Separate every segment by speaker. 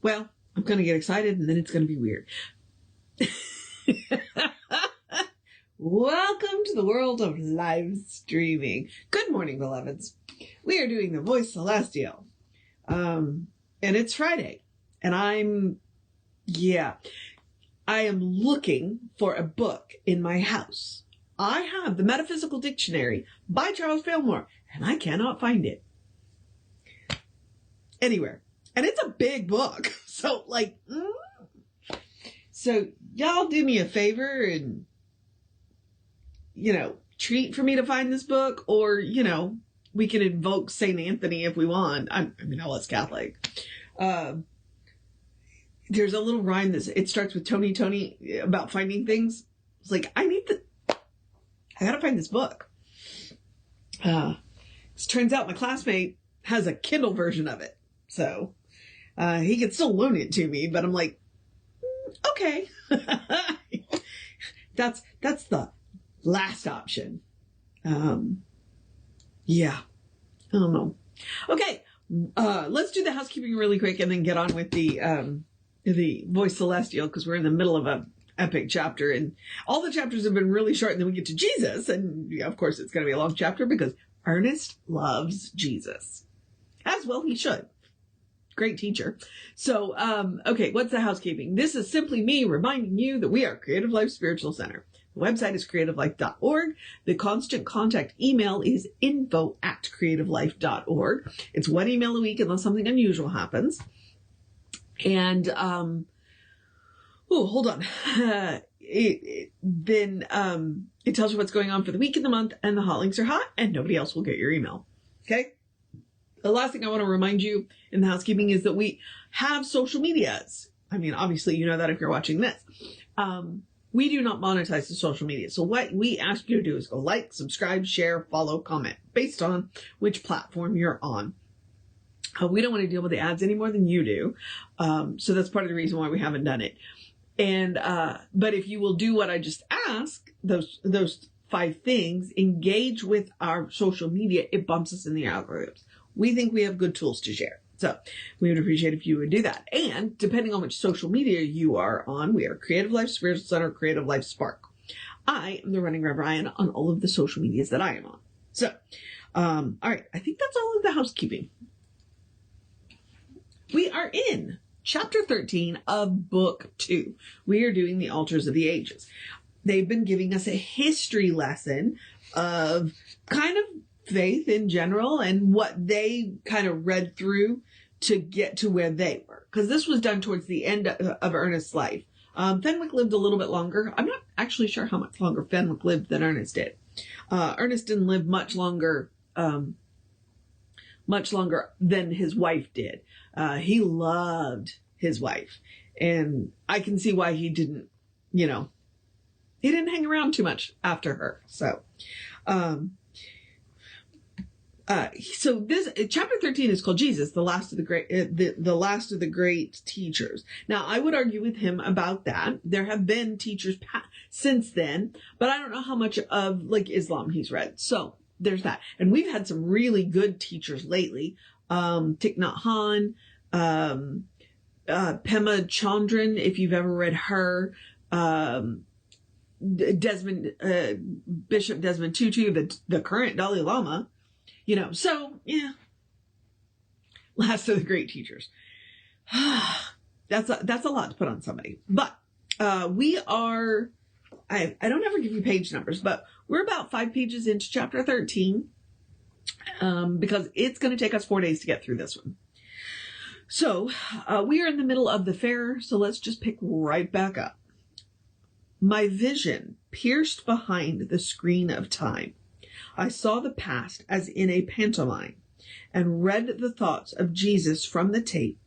Speaker 1: Well, I'm going to get excited and then it's going to be weird. Welcome to the world of live streaming. Good morning, beloveds. We are doing the Voice Celestial. And it's Friday. And I am looking for a book in my house. I have the Metaphysical Dictionary by Charles Fillmore, and I cannot find it anywhere. And it's a big book. So, so y'all do me a favor and, treat for me to find this book, or, we can invoke St. Anthony if we want. I mean, was Catholic. There's a little rhyme it starts with Tony about finding things. It's like, I gotta find this book. It turns out my classmate has a Kindle version of it. So, he could still loan it to me, but I'm like, okay. That's the last option. Yeah. I don't know. Okay. Let's do the housekeeping really quick and then get on with the Voice Celestial, because we're in the middle of a epic chapter and all the chapters have been really short, and then we get to Jesus, and of course it's going to be a long chapter because Ernest loves Jesus, as well he should. Great teacher. So, okay, what's the housekeeping? This is simply me reminding you that we are Creative Life Spiritual Center. The website is creativelife.org. The constant contact email is info@creativelife.org. It's one email a week unless something unusual happens. And, hold on. It tells you what's going on for the week and the month, and the hot links are hot, and nobody else will get your email. Okay? The last thing I want to remind you in the housekeeping is that we have social medias. I mean, obviously, you know that if you're watching this. We do not monetize the social media. So what we ask you to do is go like, subscribe, share, follow, comment, based on which platform you're on. We don't want to deal with the ads any more than you do. So that's part of the reason why we haven't done it. And, but if you will do what I just asked, those 5 things, engage with our social media, it bumps us in the algorithms. We think we have good tools to share. So we would appreciate if you would do that. And depending on which social media you are on, we are Creative Life Spiritual Center, Creative Life Spark. I am the running Rev Ryan on all of the social medias that I am on. So, all right. I think that's all of the housekeeping. We are in chapter 13 of book 2. We are doing the Altars of the Ages. They've been giving us a history lesson of kind of faith in general and what they kind of read through to get to where they were. Because this was done towards the end of Ernest's life. Fenwicke lived a little bit longer. I'm not actually sure how much longer Fenwicke lived than Ernest did. Ernest didn't live much longer than his wife did. He loved his wife, and I can see why he didn't, he didn't hang around too much after her. So, so this chapter 13 is called Jesus, the last of the great, the last of the great teachers. Now, I would argue with him about that. There have been teachers since then, but I don't know how much of Islam he's read. So there's that. And we've had some really good teachers lately. Thich Nhat Hanh, Pema Chödrön, if you've ever read her, Bishop Desmond Tutu, the current Dalai Lama, so yeah, last of the great teachers. That's a lot to put on somebody, but, we are, I don't ever give you page numbers, but we're about 5 pages into chapter 13, because it's going to take us 4 days to get through this one. So, we are in the middle of the fair, so let's just pick right back up. My vision pierced behind the screen of time. I saw the past as in a pantomime and read the thoughts of Jesus from the tape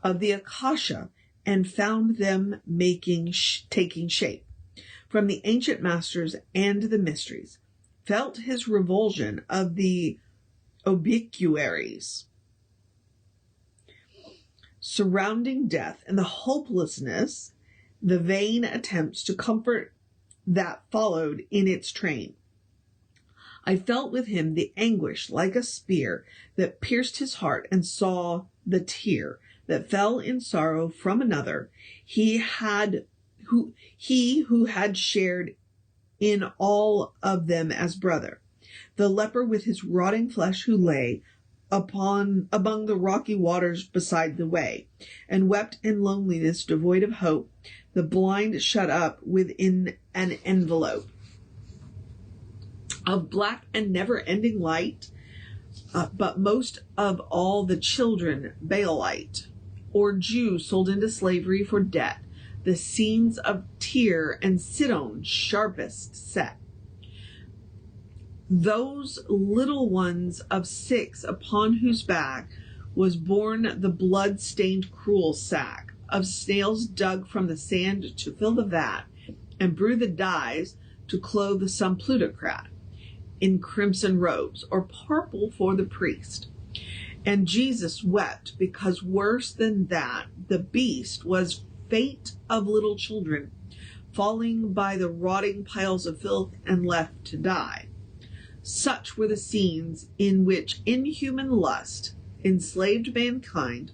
Speaker 1: of the Akasha and found them taking shape from the ancient masters and the mysteries, felt his revulsion of the obituaries surrounding death and the hopelessness, the vain attempts to comfort that followed in its train. I felt with him the anguish like a spear that pierced his heart and saw the tear that fell in sorrow from another, he who had shared in all of them as brother, the leper with his rotting flesh who lay among the rocky waters beside the way, and wept in loneliness devoid of hope, the blind shut up within an envelope of black and never-ending light, but most of all the children Baalite, or Jew sold into slavery for debt, the scenes of Tyre and Sidon sharpest set. Those little ones of 6 upon whose back was borne the blood-stained cruel sack of snails dug from the sand to fill the vat and brew the dyes to clothe some plutocrat in crimson robes or purple for the priest. And Jesus wept because worse than that the beast was fate of little children falling by the rotting piles of filth and left to die. Such were the scenes in which inhuman lust enslaved mankind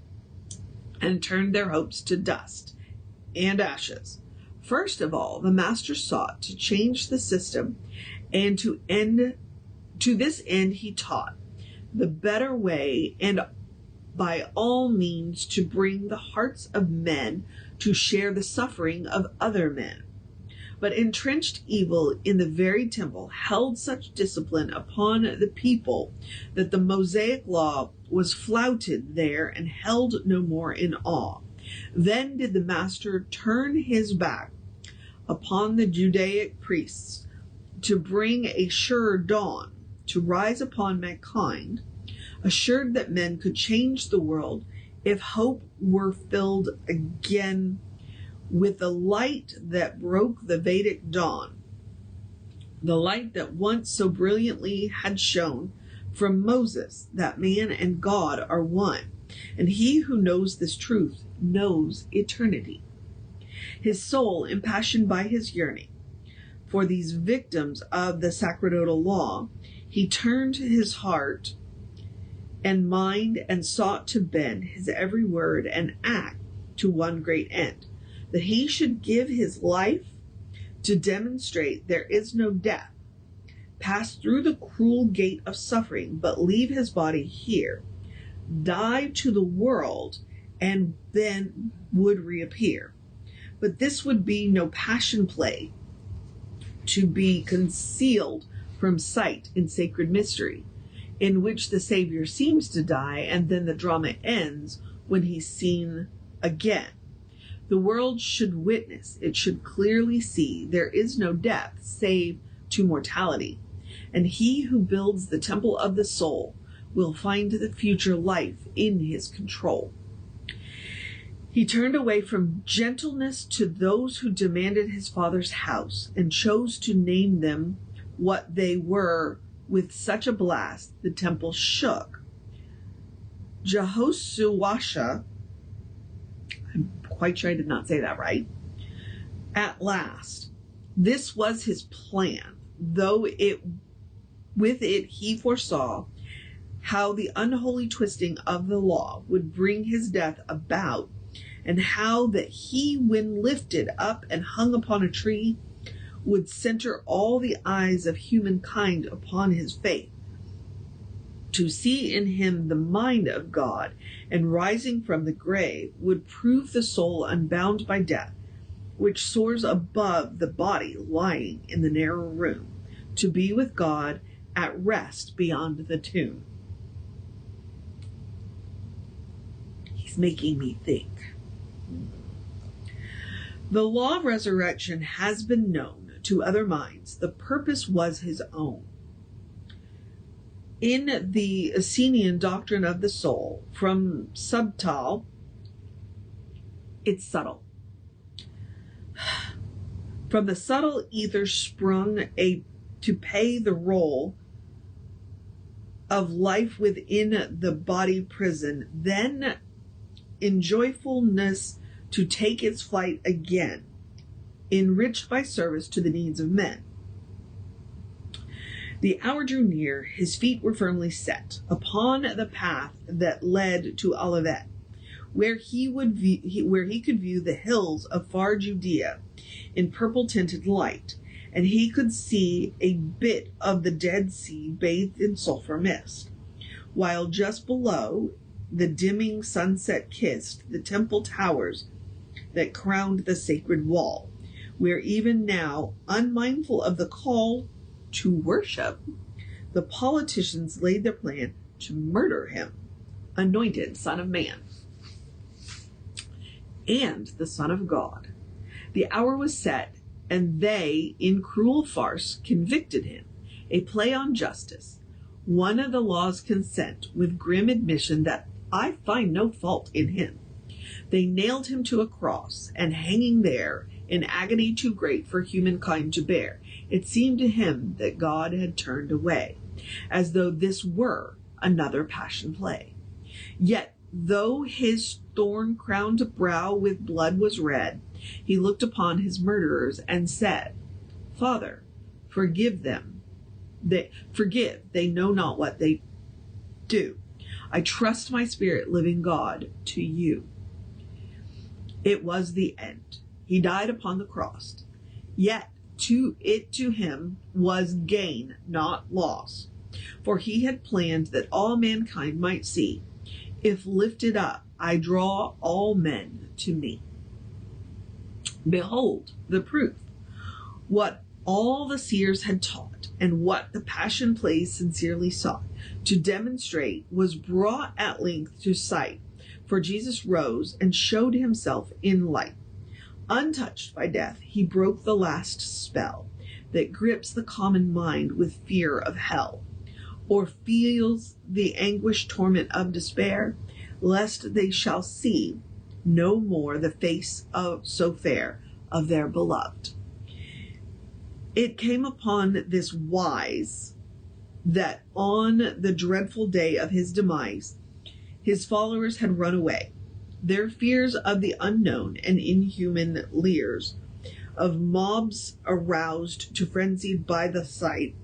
Speaker 1: and turned their hopes to dust and ashes. First of all, the Master sought to change the system, and to this end he taught the better way, and by all means to bring the hearts of men to share the suffering of other men. But entrenched evil in the very temple held such discipline upon the people that the Mosaic law was flouted there and held no more in awe. Then did the Master turn his back upon the Judaic priests to bring a surer dawn to rise upon mankind, assured that men could change the world if hope were filled again with the light that broke the Vedic dawn, the light that once so brilliantly had shone from Moses, that man and God are one, and he who knows this truth knows eternity. His soul, impassioned by his yearning for these victims of the sacerdotal law, he turned his heart and mind and sought to bend his every word and act to one great end, that he should give his life to demonstrate there is no death, pass through the cruel gate of suffering, but leave his body here, die to the world, and then would reappear. But this would be no passion play to be concealed from sight in sacred mystery, in which the Savior seems to die, and then the drama ends when he's seen again. The world should witness, it should clearly see there is no death save to mortality, and he who builds the temple of the soul will find the future life in his control. He turned away from gentleness to those who demanded his Father's house, and chose to name them what they were with such a blast the temple shook. Jehoshaphat, I'm quite sure I did not say that right. At last, this was his plan, though with it he foresaw how the unholy twisting of the law would bring his death about, and how that he, when lifted up and hung upon a tree, would center all the eyes of humankind upon his faith, to see in him the mind of God, and rising from the grave would prove the soul unbound by death, which soars above the body lying in the narrow room, to be with God at rest beyond the tomb. He's making me think. The law of resurrection has been known to other minds. The purpose was his own. In the Essenian doctrine of the soul, from subtle, it's subtle. From the subtle ether sprung to pay the role of life within the body prison, then in joyfulness to take its flight again, enriched by service to the needs of men. The hour drew near, his feet were firmly set upon the path that led to Olivet, where he could view the hills of far Judea in purple tinted light, and he could see a bit of the Dead Sea bathed in sulfur mist, while just below, the dimming sunset kissed the temple towers that crowned the sacred wall, where even now, unmindful of the call to worship, the politicians laid their plan to murder him, anointed Son of Man and the Son of God. The hour was set, and they, in cruel farce, convicted him, a play on justice, one of the law's consent, with grim admission that I find no fault in him. They nailed him to a cross, and hanging there, in agony too great for humankind to bear, it seemed to him that God had turned away, as though this were another passion play. Yet, though his thorn-crowned brow with blood was red, he looked upon his murderers and said, Father, forgive them. They know not what they do. I trust my spirit, living God, to you. It was the end. He died upon the cross. Yet to him was gain, not loss. For he had planned that all mankind might see, if lifted up, I draw all men to me. Behold the proof. What all the seers had taught, and what the passion plays sincerely sought to demonstrate, was brought at length to sight. For Jesus rose and showed himself in light. Untouched by death, he broke the last spell that grips the common mind with fear of hell, or feels the anguished torment of despair, lest they shall see no more the face of so fair of their beloved. It came upon this wise that on the dreadful day of his demise, his followers had run away, their fears of the unknown and inhuman leers of mobs aroused to frenzy by the sight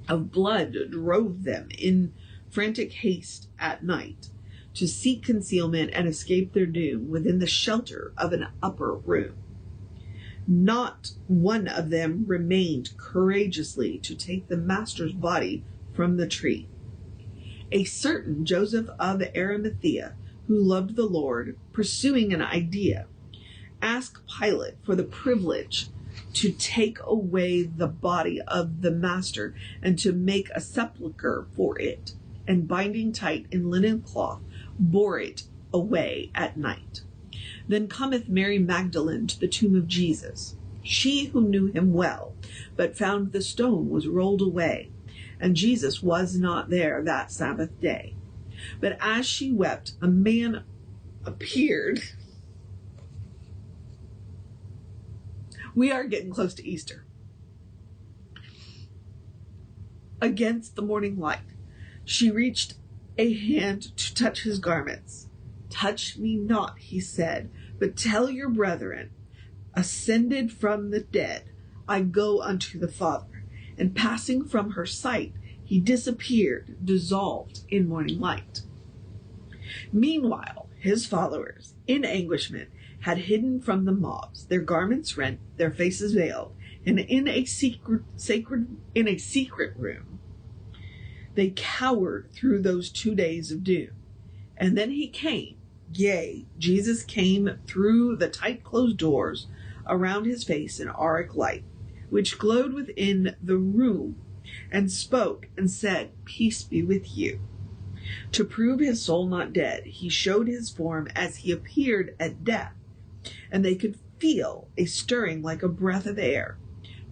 Speaker 1: of blood drove them in frantic haste at night to seek concealment and escape their doom within the shelter of an upper room. Not one of them remained courageously to take the master's body from the tree. A certain Joseph of Arimathea, who loved the Lord, pursuing an idea, asked Pilate for the privilege to take away the body of the master and to make a sepulchre for it, and binding tight in linen cloth, bore it away at night. Then cometh Mary Magdalene to the tomb of Jesus, she who knew him well, but found the stone was rolled away, and Jesus was not there that Sabbath day. But as she wept, a man appeared. We are getting close to Easter. Against the morning light, she reached a hand to touch his garments. Touch me not, he said, but tell your brethren, ascended from the dead, I go unto the Father. And passing from her sight, he disappeared, dissolved in morning light. Meanwhile, his followers, in anguishment, had hidden from the mobs, their garments rent, their faces veiled, and in a secret room, they cowered through those 2 days of doom. And then he came, yea, Jesus came through the tight closed doors, around his face an auric light, which glowed within the room, and spoke and said, Peace be with you. To prove his soul not dead, he showed his form as he appeared at death, and they could feel a stirring like a breath of air.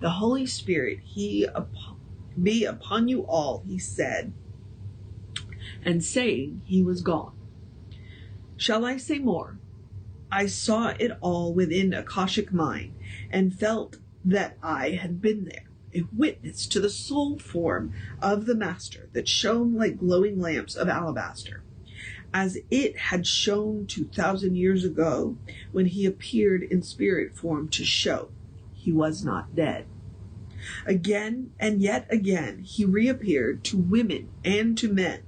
Speaker 1: The Holy Spirit be upon you all, he said, and saying, he was gone. Shall I say more? I saw it all within Akashic mind, and felt that I had been there, a witness to the soul form of the Master that shone like glowing lamps of alabaster, as it had shone 2,000 years ago when he appeared in spirit form to show he was not dead. Again and yet again he reappeared to women and to men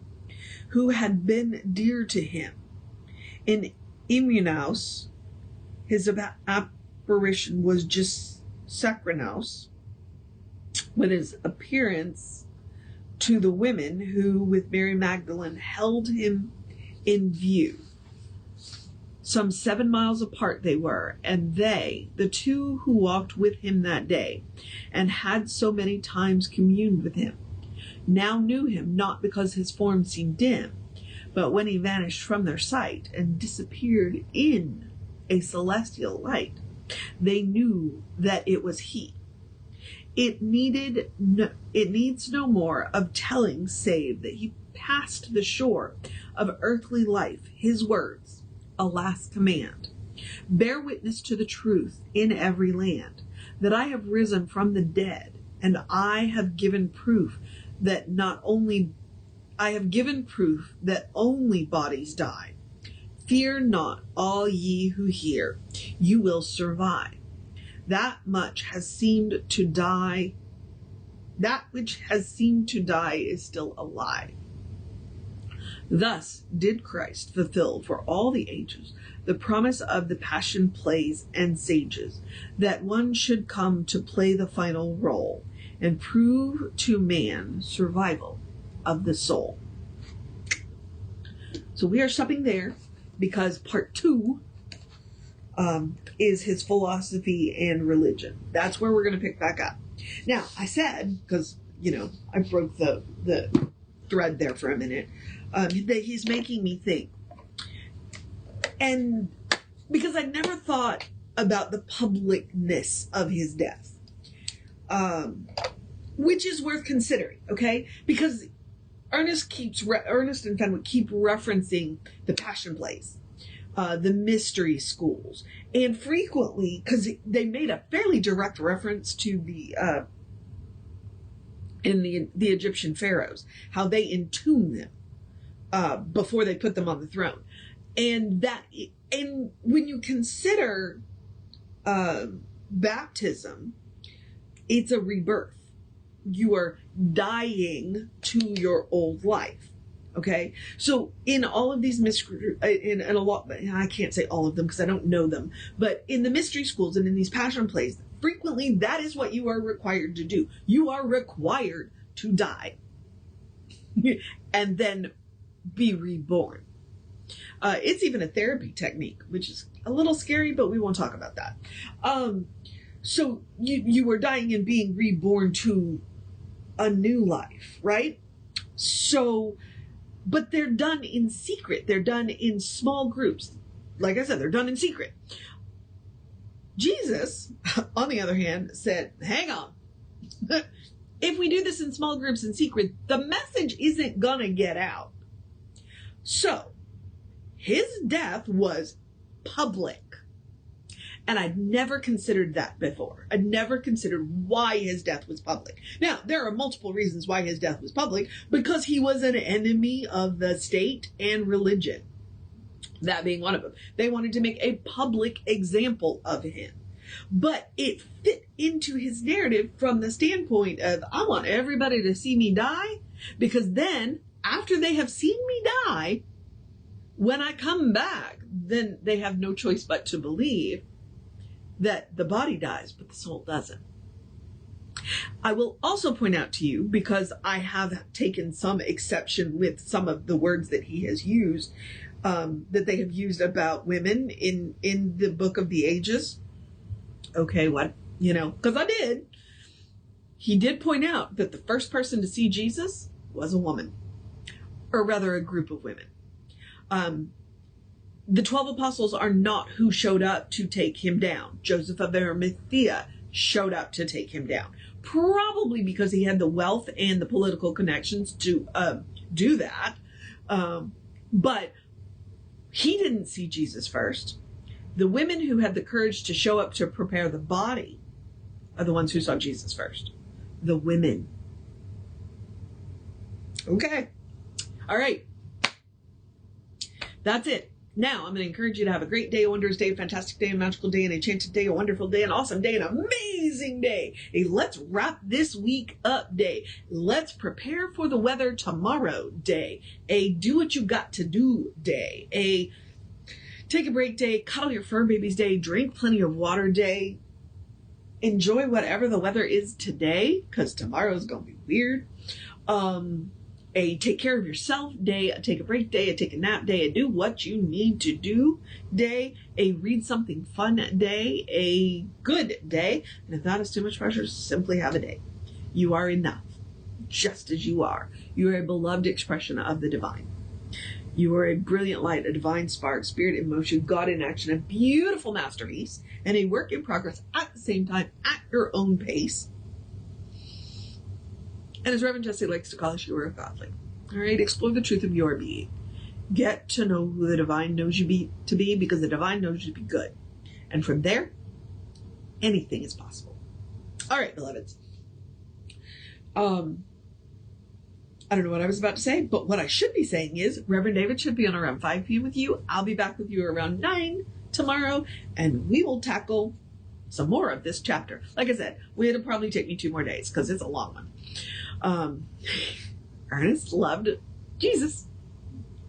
Speaker 1: who had been dear to him. In Immunaus, his apparition was just Sacrinaus, with his appearance to the women who, with Mary Magdalene, held him in view. Some 7 miles apart they were, and they, the two who walked with him that day, and had so many times communed with him, now knew him not because his form seemed dim, but when he vanished from their sight and disappeared in a celestial light, they knew that it was he. It needs no more of telling save that he passed the shore of earthly life, his words, a last command. Bear witness to the truth in every land, that I have risen from the dead, and I have given proof that only bodies die. Fear not, all ye who hear, you will survive. That which has seemed to die is still alive. Thus did Christ fulfill for all the ages the promise of the passion plays and sages, that one should come to play the final role and prove to man survival of the soul. So we are stopping there because part 2 is his philosophy and religion. That's where we're going to pick back up. Now, I said, because, I broke the thread there for a minute, that he's making me think. And because I never thought about the publicness of his death, which is worth considering, okay? Because Ernest and Fenwicke keep referencing the passion plays, the mystery schools, and frequently, because they made a fairly direct reference to the Egyptian pharaohs, how they entomb them before they put them on the throne, and when you consider baptism, it's a rebirth. You are dying to your old life. Okay, so in all of these in a lot, I can't say all of them because I don't know them, but in the mystery schools and in these passion plays, frequently that is what you are required to do. You are required to die and then be reborn. It's even a therapy technique, which is a little scary, but we won't talk about that. So you are dying and being reborn to a new life, right? So, but they're done in secret. They're done in small groups. Like I said, they're done in secret. Jesus, on the other hand, said, hang on. If we do this in small groups in secret, the message isn't gonna get out. So, his death was public. And I'd never considered that before. I'd never considered why his death was public. Now, there are multiple reasons why his death was public, because he was an enemy of the state and religion. That being one of them. They wanted to make a public example of him. But it fit into his narrative from the standpoint of, I want everybody to see me die, because then, after they have seen me die, when I come back, then they have no choice but to believe that the body dies, but the soul doesn't. I will also point out to you, because I have taken some exception with some of the words that he has used, that they have used about women in the Book of the Ages. Okay, what? Because I did. He did point out that the first person to see Jesus was a woman, or rather a group of women. The 12 apostles are not who showed up to take him down. Joseph of Arimathea showed up to take him down, probably because he had the wealth and the political connections to do that. But he didn't see Jesus first. The women who had the courage to show up to prepare the body are the ones who saw Jesus first. The women. Okay. All right. That's it. Now, I'm going to encourage you to have a great day, a wondrous day, a fantastic day, a magical day, an enchanted day, a wonderful day, an awesome day, an amazing day. A let's wrap this week up day. Let's prepare for the weather tomorrow day. A do what you got to do day. A Take a break day, cuddle your fur babies day, drink plenty of water day, enjoy whatever the weather is today, because tomorrow's going to be weird. A take care of yourself day, a take a break day, a take a nap day, a do what you need to do day, a read something fun day, a good day. And if that is too much pressure, simply have a day. You are enough, just as you are. You are a beloved expression of the divine. You are a brilliant light, a divine spark, spirit in motion, God in action, a beautiful masterpiece, and a work in progress at the same time, at your own pace. And as Reverend Jesse likes to call us, you are godly. All right, explore the truth of your being. Get to know who the divine knows you to be, because the divine knows you to be good. And from there, anything is possible. All right, beloveds. I don't know what I was about to say, but what I should be saying is Reverend David should be on around 5 p.m. with you. I'll be back with you around 9 tomorrow, and we will tackle some more of this chapter. Like I said, it'll probably take me 2 more days because it's a long one. Ernest loved Jesus,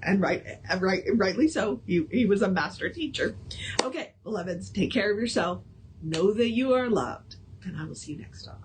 Speaker 1: and rightly so. He was a master teacher. Okay, beloveds, take care of yourself. Know that you are loved, and I will see you next time.